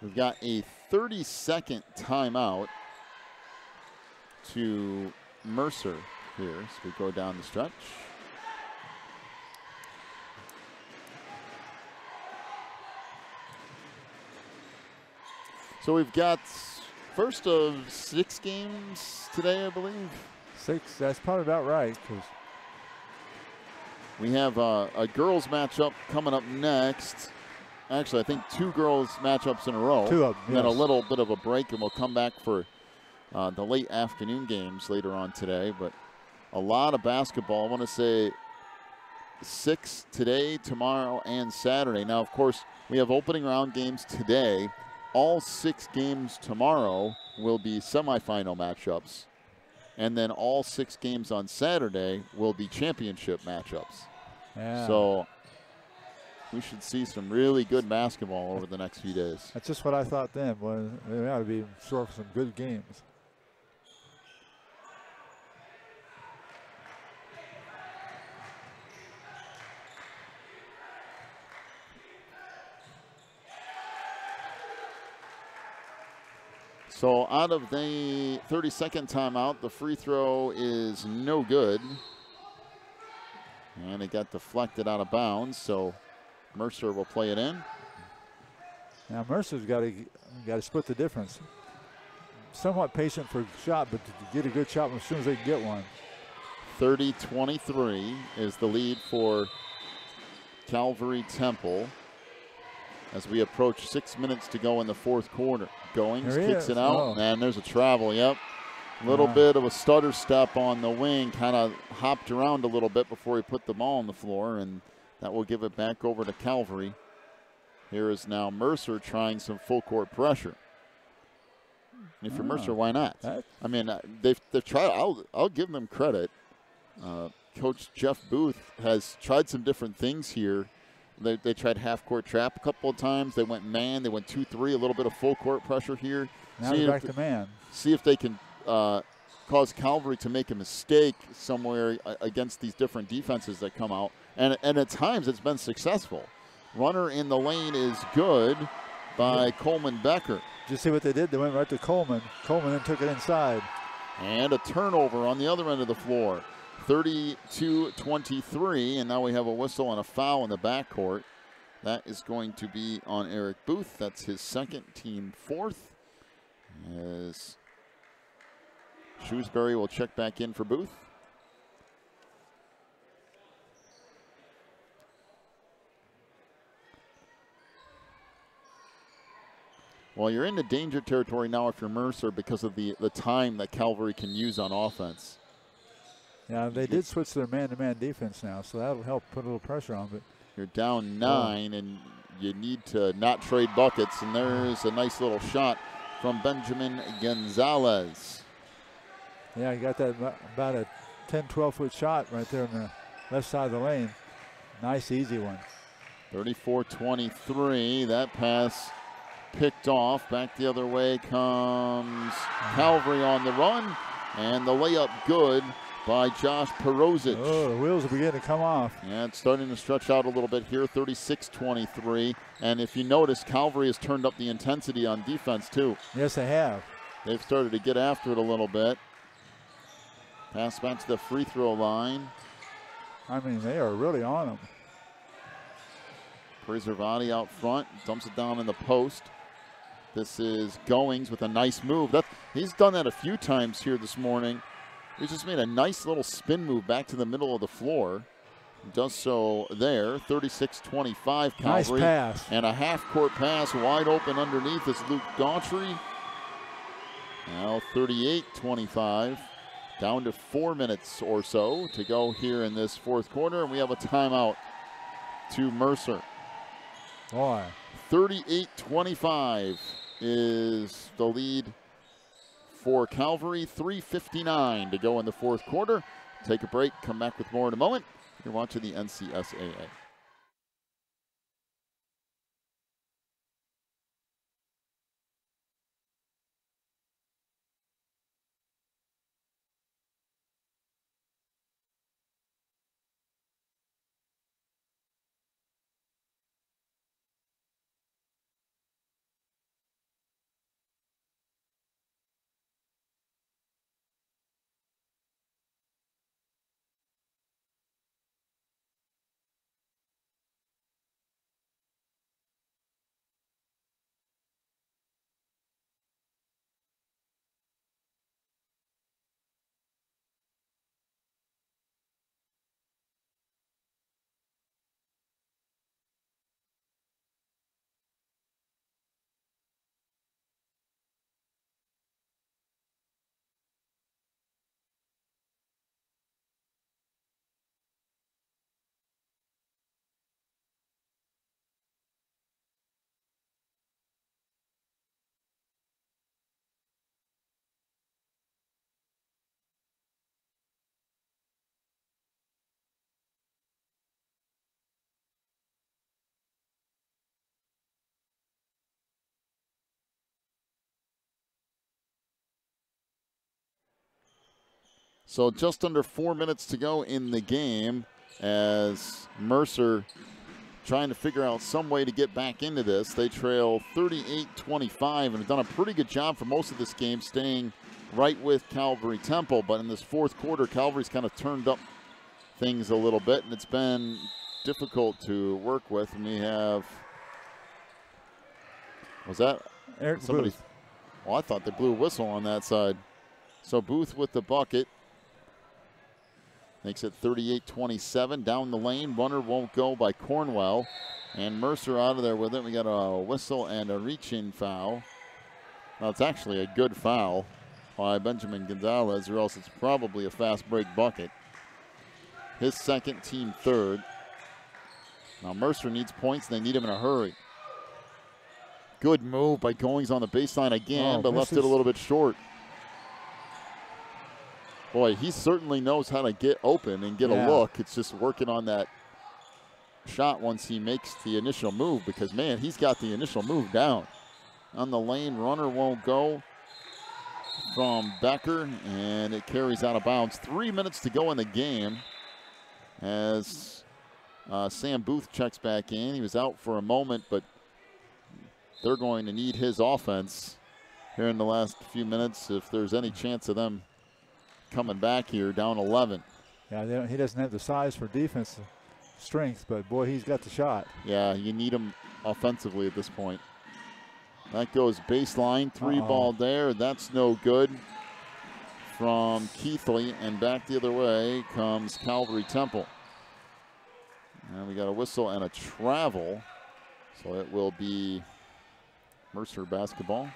We've got a 30-second timeout to Mercer here as we go down the stretch. So we've got first of 6 games today, I believe. 6, that's probably about right. Cause we have a girls matchup coming up next. Actually, I think 2 girls matchups in a row. 2 of them, and then a little bit of a break, and we'll come back for the late afternoon games later on today. But a lot of basketball. I want to say 6 today, tomorrow, and Saturday. Now, of course, we have opening round games today. All 6 games tomorrow will be semifinal matchups. And then all 6 games on Saturday will be championship matchups. Yeah. So we should see some really good basketball over the next few days. That's just what I thought then. Was they ought to be in store for some good games. So out of the 30-second timeout, the free throw is no good. And it got deflected out of bounds, so Mercer will play it in. Now Mercer's got to split the difference. Somewhat patient for a shot, but to get a good shot as soon as they can get one. 30-23 is the lead for Calvary Temple as we approach 6 minutes to go in the fourth quarter. Goings kicks it out, and there's a travel, yep. A little bit of a stutter step on the wing, kind of hopped around a little bit before he put the ball on the floor, and that will give it back over to Calvary. Here is now Mercer trying some full court pressure. And if you're Mercer, why not? I mean, they've tried. I'll give them credit. Coach Jeff Booth has tried some different things here. They tried half-court trap a couple of times. They went man. They went 2-3, a little bit of full-court pressure here. Now they're back to man. See if they can cause Calvary to make a mistake somewhere against these different defenses that come out. And at times it's been successful. Runner in the lane is good by Coleman Becker. Did you see what they did? They went right to Coleman. Coleman then took it inside. And a turnover on the other end of the floor. 32-23, and now we have a whistle and a foul in the backcourt. That is going to be on Eric Booth. That's his second, team fourth. As Shrewsbury will check back in for Booth. Well, you're into danger territory now if you're Mercer because of the time that Calvary can use on offense. Yeah, they did switch their man-to-man defense now, so that'll help put a little pressure on. But you're down 9, and you need to not trade buckets. And there's a nice little shot from Benjamin Gonzalez. Yeah, he got that about a 10, 12-foot shot right there on the left side of the lane. Nice, easy one. 34-23. That pass picked off. Back the other way comes Calvary on the run, and the layup good by Josh Perozic. Oh, the wheels are beginning to come off. Yeah, it's starting to stretch out a little bit here, 36-23. And if you notice, Calvary has turned up the intensity on defense, too. Yes, they have. They've started to get after it a little bit. Pass back to the free throw line. I mean, they are really on them. Preservati out front, dumps it down in the post. This is Goings with a nice move. He's done that a few times here this morning. He just made a nice little spin move back to the middle of the floor. Does so there. 36-25 Calvary. Nice pass. And a half-court pass wide open underneath is Luke Daughtry. Now 38-25. Down to 4 minutes or so to go here in this fourth quarter. And we have a timeout to Mercer. Boy. 38-25 is the lead for Calvary. 3:59 to go in the fourth quarter. Take a break, come back with more in a moment. You're watching the NCSAA. So just under 4 minutes to go in the game as Mercer trying to figure out some way to get back into this. They trail 38-25 and have done a pretty good job for most of this game staying right with Calvary Temple. But in this fourth quarter, Calvary's kind of turned up things a little bit, and it's been difficult to work with. And we have, was that Eric somebody? Booth. Well, I thought they blew a whistle on that side. So Booth with the bucket. Makes it 38-27. Down the lane, runner won't go by Cornwell. And Mercer out of there with it. We got a whistle and a reach-in foul. Now, it's actually a good foul by Benjamin Gonzalez, or else it's probably a fast break bucket. His second, team third. Now, Mercer needs points. They need him in a hurry. Good move by Goings on the baseline again, but left it a little bit short. Boy, he certainly knows how to get open and get a look. It's just working on that shot once he makes the initial move, because, man, he's got the initial move down. On the lane, runner won't go from Becker, and it carries out of bounds. 3 minutes to go in the game as Sam Booth checks back in. He was out for a moment, but they're going to need his offense here in the last few minutes if there's any chance of them coming back here, down 11. Yeah, he doesn't have the size for defensive strength, but boy, he's got the shot. Yeah, you need him offensively at this point. That goes baseline, three-ball there. That's no good from Keithley, and back the other way comes Calvary Temple. And we got a whistle and a travel, so it will be Mercer basketball.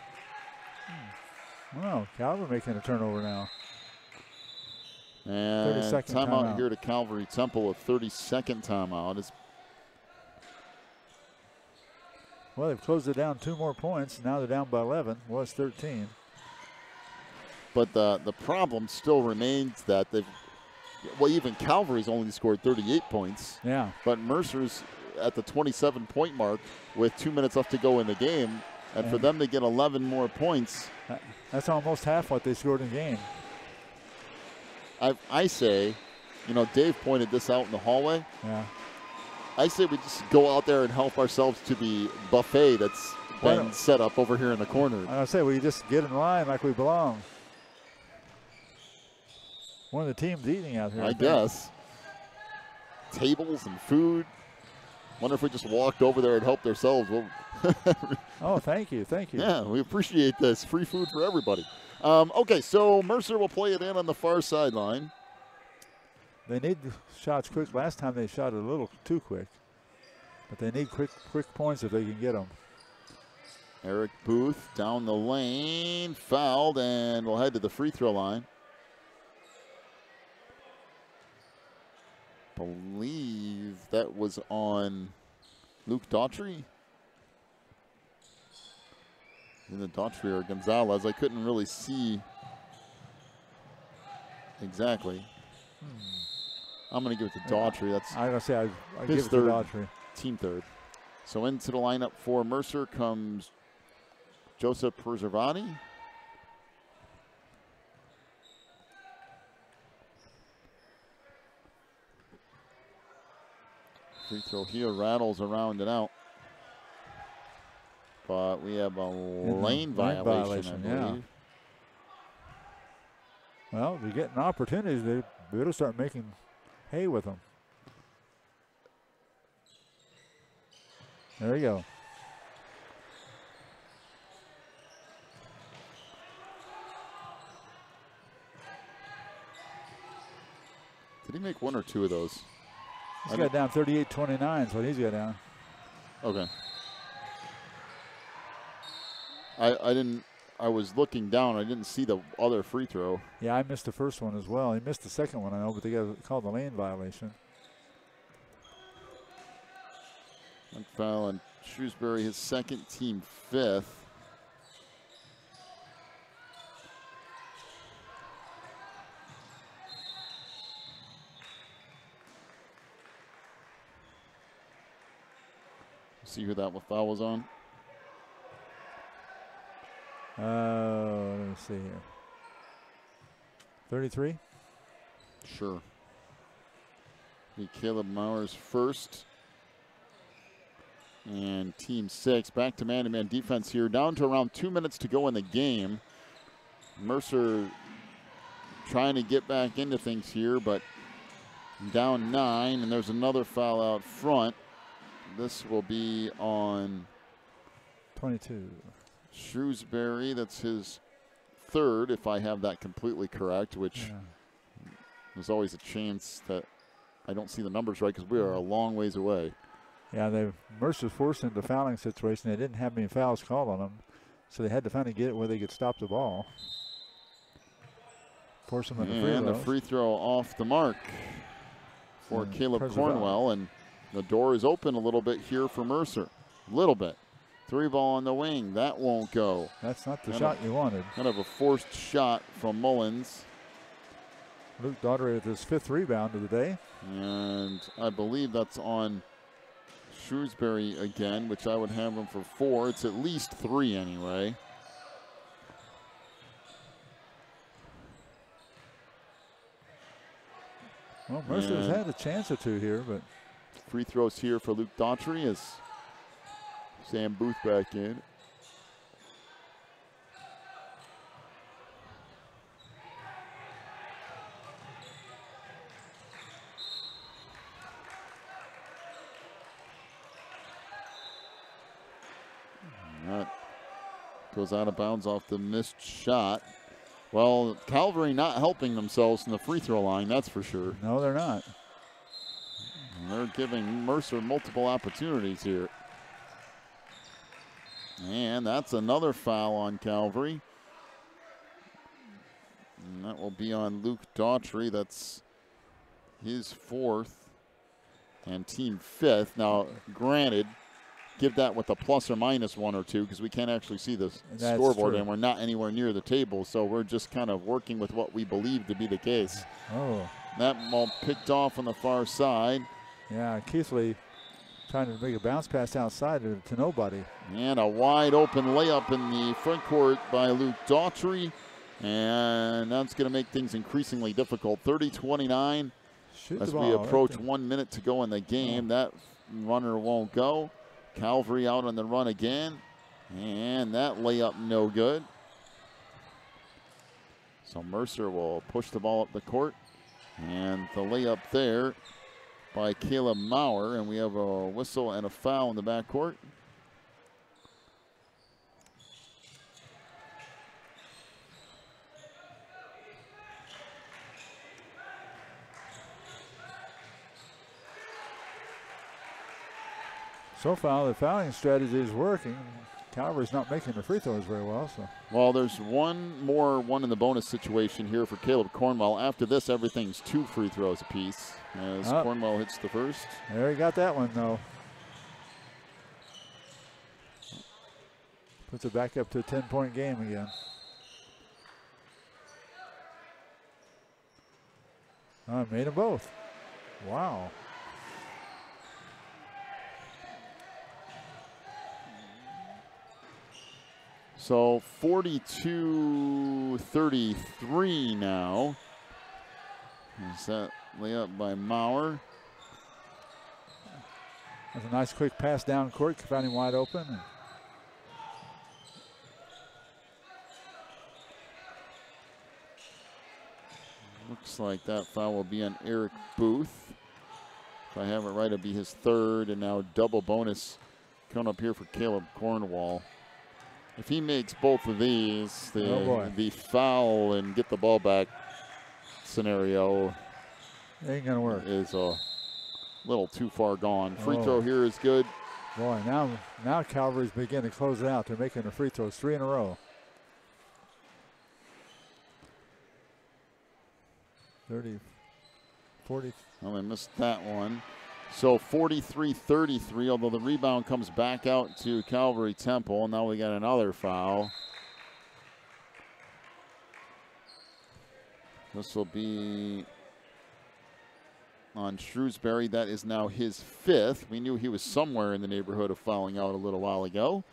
Wow, Calvary making a turnover now. And timeout here to Calvary Temple, a 30-second timeout. Well, they've closed it down 2 more points. Now they're down by 11. Was 13. But the problem still remains that even Calvary's only scored 38 points. Yeah. But Mercer's at the 27-point mark with 2 minutes left to go in the game. And for them to get 11 more points. That's almost half what they scored in the game. I say, Dave pointed this out in the hallway. Yeah. I say we just go out there and help ourselves to the buffet that's been set up over here in the corner. I say we just get in line like we belong. One of the teams eating out here. I guess. Tables and food. Wonder if we just walked over there and helped ourselves. Oh, thank you. Thank you. Yeah, we appreciate this. Free food for everybody. Okay, so Mercer will play it in on the far sideline. They need shots quick. Last time they shot it a little too quick. But they need quick points if they can get them. Eric Booth down the lane, fouled, and will head to the free throw line. Believe that was on Luke Daughtry. Either Daughtry or Gonzalez. I couldn't really see exactly. I'm going to give it to Daughtry. That's I'm going to say I give it to Daughtry. Team third. So into the lineup for Mercer comes Joseph Preservati. Free throw here rattles around and out. But we have a lane violation, I believe. Yeah. Well, they're getting opportunities. They better start making hay with them. There you go. Did he make one or two of those? He's got down 38-29 is what he's got down. Okay. I was looking down. I didn't see the other free throw. Yeah, I missed the first one as well. He missed the second one, I know, but they got called the lane violation. Foul on Shrewsbury, his second, team fifth. See who that foul was on. Let me see here. 33? Sure. Be Caleb Mauer's first. And Team 6 back to man-to-man defense here. Down to around 2 minutes to go in the game. Mercer trying to get back into things here, but down 9, and there's another foul out front. This will be on 22. Shrewsbury. That's his third, if I have that completely correct, which there's always a chance that I don't see the numbers right because we are a long ways away. Yeah, Mercer's forced into the fouling situation. They didn't have any fouls called on them, so they had to finally get it where they could stop the ball. Force them into free throws. And the free throw off the mark for Caleb Cornwell, and the door is open a little bit here for Mercer. A little bit. 3 ball on the wing. That won't go. That's not the shot you wanted. Kind of a forced shot from Mullins. Luke Daughtry with his 5th rebound of the day. And I believe that's on Shrewsbury again, which I would have him for 4. It's at least 3 anyway. Well, Mercer's had a chance or two here, but free throws here for Luke Daughtry as Sam Booth back in. That goes out of bounds off the missed shot. Well, Calvary not helping themselves in the free throw line, that's for sure. No, they're not. They're giving Mercer multiple opportunities here. And that's another foul on Calvary. And that will be on Luke Daughtry. That's his 4th and team 5th. Now, granted, give that with a plus or minus 1 or 2 because we can't actually see the scoreboard and we're not anywhere near the table. So we're just kind of working with what we believe to be the case. Oh. That ball picked off on the far side. Yeah, Keithley trying to make a bounce pass outside to nobody. And a wide open layup in the front court by Luke Daughtry. And that's going to make things increasingly difficult. 30-29 as we approach 1 minute to go in the game. That runner won't go. Calvary out on the run again. And that layup no good. So Mercer will push the ball up the court. And the layup there by Caleb Mauer. And we have a whistle and a foul in the backcourt. So far, the fouling strategy is working. Calvary's not making the free throws very well. So. Well, there's one more in the bonus situation here for Caleb Cornwell. After this, everything's 2 free throws apiece as Cornwell hits the first. There he got that one, though. Puts it back up to a 10-point game again. Oh, made them both. Wow. So 42-33 now. Is that layup by Mauer? That's a nice quick pass down court, found him wide open. Looks like that foul will be on Eric Booth. If I have it right, it'll be his 3rd, and now double bonus coming up here for Caleb Cornwell. If he makes both of these, the foul and get the ball back scenario ain't gonna work. Is a little too far gone. Free throw here is good. Boy, now Calvary's beginning to close it out. They're making the free throws 3 in a row. 30, 40. Oh, I missed that one. So 43-33, although the rebound comes back out to Calvary Temple. Now we got another foul. This will be on Shrewsbury. That is now his 5th. We knew he was somewhere in the neighborhood of fouling out a little while ago.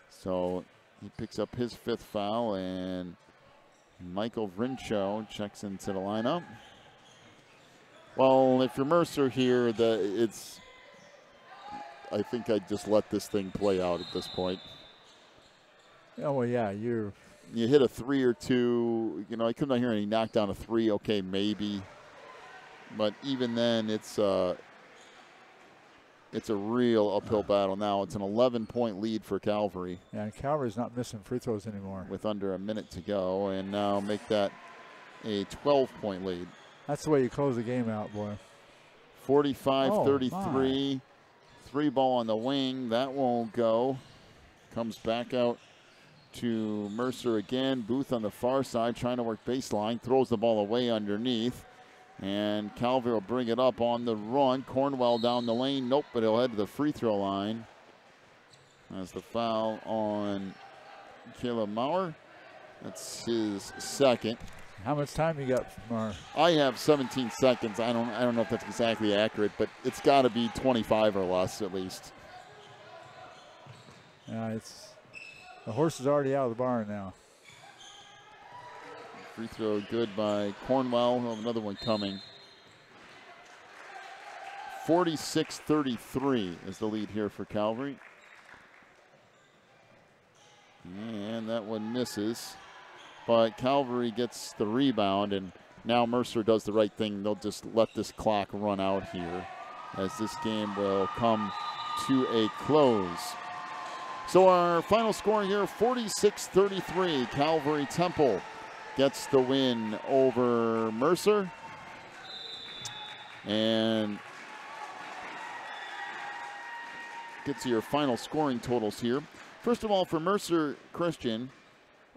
So he picks up his 5th foul, and Michael Vrincho checks into the lineup. Well, if you're Mercer here, I think I'd just let this thing play out at this point. Oh, well, yeah, you hit a 3 or 2. I come down here and he knocked down a 3. Okay, maybe. But even then, it's a real uphill battle now. It's an 11-point lead for Calvary. Yeah, and Calvary's not missing free throws anymore. With under a minute to go, and now make that a 12-point lead. That's the way you close the game out, boy. 45-33. 3 ball on the wing. That won't go. Comes back out to Mercer again. Booth on the far side trying to work baseline. Throws the ball away underneath. And Calvary will bring it up on the run. Cornwell down the lane. Nope, but he'll head to the free throw line. That's the foul on Caleb Maurer. That's his second. How much time you got, Mar? I have 17 seconds. I don't know if that's exactly accurate, but it's got to be 25 or less at least. Yeah, the horse is already out of the barn now. Free throw good by Cornwell. We'll have another one coming. 46-33 is the lead here for Calvary. And that one misses. But Calvary gets the rebound, and now Mercer does the right thing. They'll just let this clock run out here as this game will come to a close. So our final score here, 46-33. Calvary Temple gets the win over Mercer. And get to your final scoring totals here. First of all, for Mercer Christian,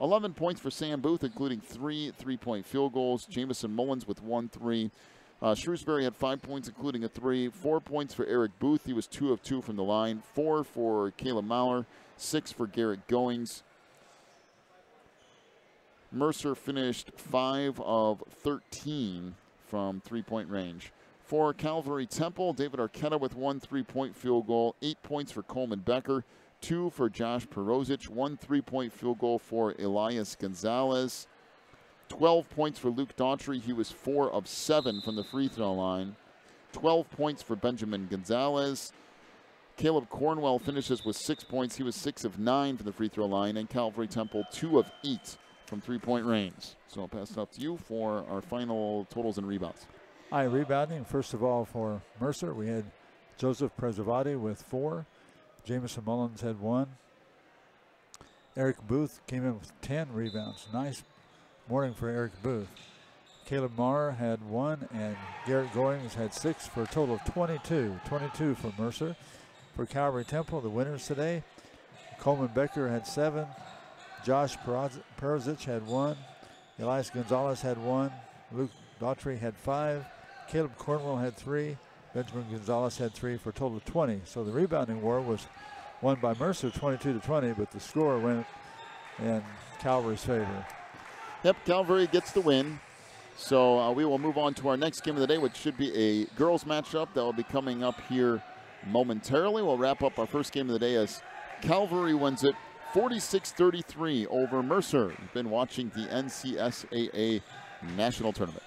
11 points for Sam Booth, including 3 3-point field goals. Jamison Mullins with 1 3. Shrewsbury had 5 points, including a 3. 4 points for Eric Booth. He was 2 of 2 from the line. 4 for Caleb Maurer. 6 for Garrett Goings. Mercer finished 5 of 13 from 3-point range. For Calvary Temple, David Arquetta with 1 3-point field goal. 8 points for Coleman Becker. 2 for Josh Perozic, 1 3-point field goal for Elias Gonzalez. 12 points for Luke Daughtry. He was 4 of 7 from the free throw line. 12 points for Benjamin Gonzalez. Caleb Cornwell finishes with 6 points. He was 6 of 9 from the free throw line. And Calvary Temple 2 of 8 from 3-point range. So I'll pass it up to you for our final totals and rebounds. Hi, rebounding. First of all, for Mercer, we had Joseph Prezavati with 4. Jamison Mullins had 1. Eric Booth came in with 10 rebounds. Nice morning for Eric Booth. Caleb Maurer had 1, and Garrett Goings had 6 for a total of 22. 22 for Mercer. For Calvary Temple, the winners today, Coleman Becker had 7. Josh Perozic had 1. Elias Gonzalez had 1. Luke Daughtry had 5. Caleb Cornwell had 3. Benjamin Gonzalez had 3 for a total of 20. So the rebounding war was won by Mercer 22-20, but the score went in Calvary's favor. Yep, Calvary gets the win. So we will move on to our next game of the day, which should be a girls matchup that will be coming up here momentarily. We'll wrap up our first game of the day as Calvary wins it 46-33 over Mercer. You've been watching the NCSAA National Tournament.